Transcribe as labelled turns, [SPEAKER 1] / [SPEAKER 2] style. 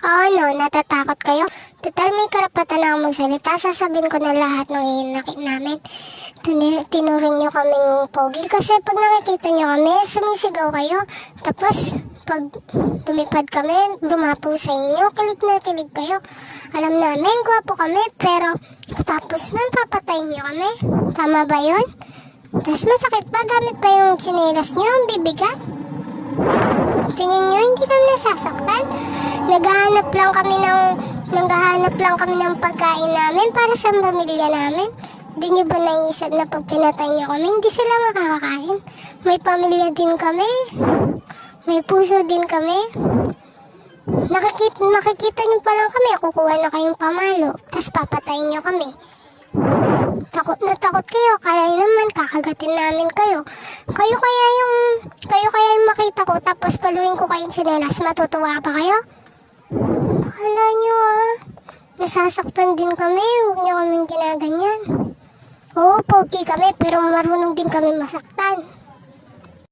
[SPEAKER 1] Oo, no, natatakot kayo. Total, may karapatan na akong magsalita. Sasabihin ko na lahat ng inakit namin. Tinuring nyo kaming pogi. Kasi pag nakikita nyo kami, sumisigaw kayo. Tapos, pag lumipad kami, dumapo sa inyo, kilig na kilig kayo. Alam namin, gwapo kami, pero tapos nun, papatayin nyo kami. Tama ba yun? Tapos masakit pa, gamit pa yung tsinelas nyo, ang bibigat. Tingin nyo, hindi kami nasasaktan. Naghahanap lang kami ng pagkain namin para sa pamilya namin. Hindi nyo ba naisip na pag tinatay nyo kami, hindi sila makakakain? May pamilya din kami. May puso din kami. Nakikita nyo pa lang kami, kukuha na kayong pamalo, tapos papatayin nyo kami. Takot na takot kayo, kaya naman kakagatin namin kayo. Kayo kaya yung makita ko, tapos paluin ko kayong tsinelas, matutuwa pa kayo? Kala nyo nasasaktan din kami, huwag nyo kaming ginaganyan. Oo, pogi kami, pero marunong din kami masaktan.